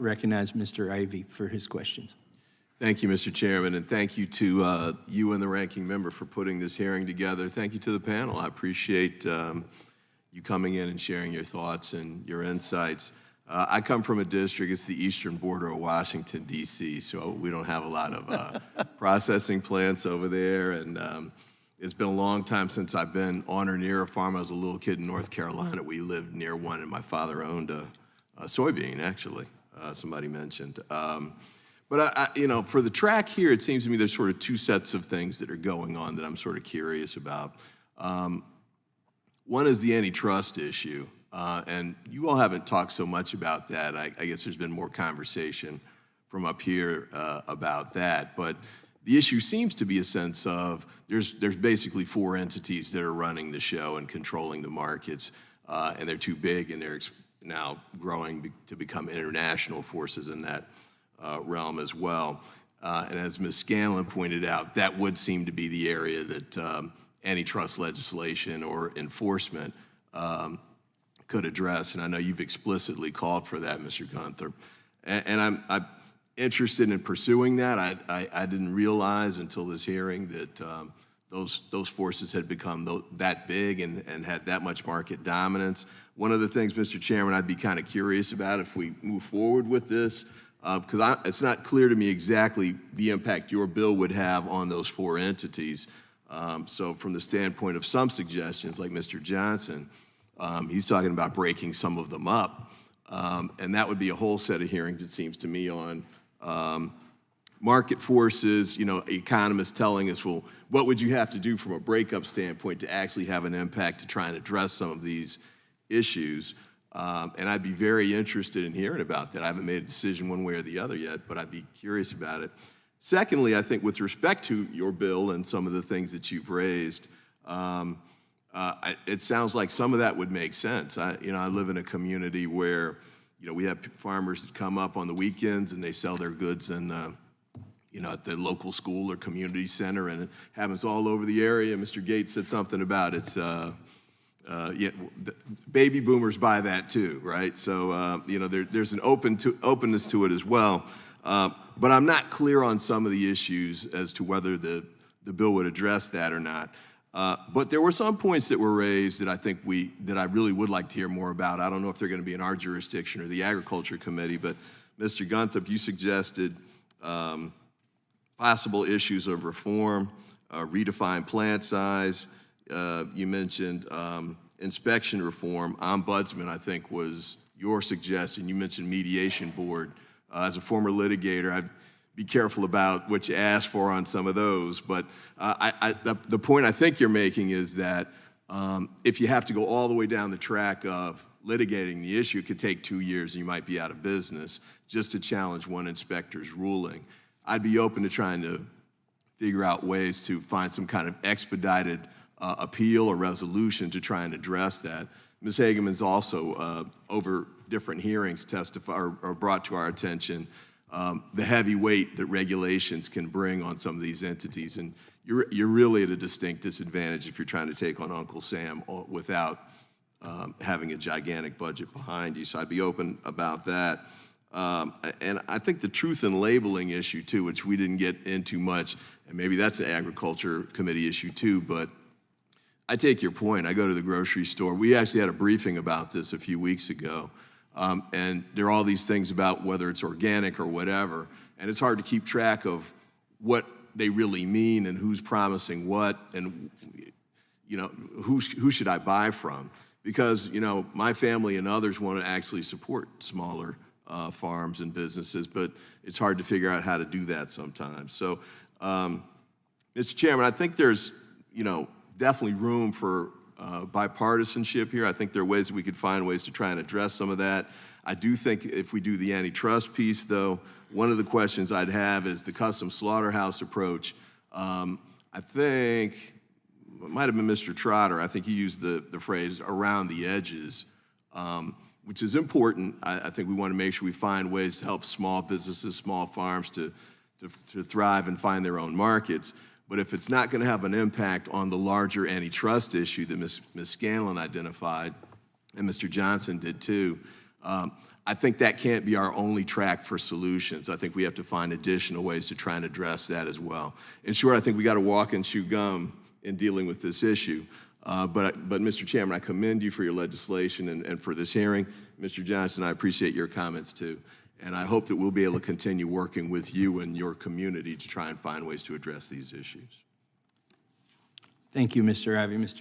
recognize Mr. Ivey for his questions. Thank you, Mr. Chairman, and thank you to you and the ranking member for putting this hearing together. Thank you to the panel. I appreciate you coming in and sharing your thoughts and your insights. I come from a district, it's the eastern border of Washington, D.C., so we don't have a lot of processing plants over there, and it's been a long time since I've been on or near a farm. I was a little kid in North Carolina. We lived near one, and my father owned a soybean, actually, somebody mentioned. But you know, for the track here, it seems to me there's sort of two sets of things that are going on that I'm sort of curious about. One is the antitrust issue, and you all haven't talked so much about that. I guess there's been more conversation from up here about that, but the issue seems to be a sense of there's basically four entities that are running the show and controlling the markets, and they're too big, and they're now growing to become international forces in that realm as well. And as Ms. Scanlon pointed out, that would seem to be the area that antitrust legislation or enforcement could address. And I know you've explicitly called for that, Mr. Gunther. And I'm interested in pursuing that. I didn't realize until this hearing that those forces had become that big and had that much market dominance. One of the things, Mr. Chairman, I'd be kind of curious about if we move forward with this, because it's not clear to me exactly the impact your bill would have on those four entities. So from the standpoint of some suggestions, like Mr. Johnson, he's talking about breaking some of them up. And that would be a whole set of hearings, it seems to me, on market forces, you know, economists telling us, well, what would you have to do from a breakup standpoint to actually have an impact to try and address some of these issues? And I'd be very interested in hearing about that. I haven't made a decision one way or the other yet, but I'd be curious about it. Secondly, I think with respect to your bill and some of the things that you've raised, it sounds like some of that would make sense. I live in a community where, you know, we have farmers that come up on the weekends and they sell their goods in, at the local school or community center, and it happens all over the area. Mr. Gates said something about it's, baby boomers buy that too, right? So, there's an openness to it as well. But I'm not clear on some of the issues as to whether the bill would address that or not. But there were some points that were raised that I think that I really would like to hear more about. I don't know if they're going to be in our jurisdiction or the Agriculture Committee, but Mr. Gunther, you suggested possible issues of reform, redefine plant size. You mentioned inspection reform. Ombudsman, I think, was your suggestion. You mentioned Mediation Board. As a former litigator, I'd be careful about what you ask for on some of those. But the point I think you're making is that if you have to go all the way down the track of litigating the issue, it could take 2 years and you might be out of business just to challenge one inspector's ruling. I'd be open to trying to figure out ways to find some kind of expedited appeal or resolution to try and address that. Ms. Hageman's also, over different hearings, testified or brought to our attention the heavy weight that regulations can bring on some of these entities. And you're really at a distinct disadvantage if you're trying to take on Uncle Sam without having a gigantic budget behind you. So I'd be open about that. And I think the truth in labeling issue too, which we didn't get into much, and maybe that's an Agriculture Committee issue too, but I take your point. I go to the grocery store. We actually had a briefing about this a few weeks ago. And there are all these things about whether it's organic or whatever, and it's hard to keep track of what they really mean and who's promising what, and who should I buy from? Because my family and others want to actually support smaller farms and businesses, but it's hard to figure out how to do that sometimes. So, Mr. Chairman, I think there's definitely room for bipartisanship here. I think there are ways that we could find ways to try and address some of that. I do think if we do the antitrust piece, though, one of the questions I'd have is the custom slaughterhouse approach. I think, it might have been Mr. Trotter, I think he used the phrase around the edges, which is important. I think we want to make sure we find ways to help small businesses, small farms to thrive and find their own markets. But if it's not going to have an impact on the larger antitrust issue that Ms. Scanlon identified, and Mr. Johnson did too, I think that can't be our only track for solutions. I think we have to find additional ways to try and address that as well. And sure, I think we got to walk and chew gum in dealing with this issue. But Mr. Chairman, I commend you for your legislation and for this hearing. Mr. Johnson, I appreciate your comments too. And I hope that we'll be able to continue working with you and your community to try and find ways to address these issues. Thank you, Mr. Ivey. Mr.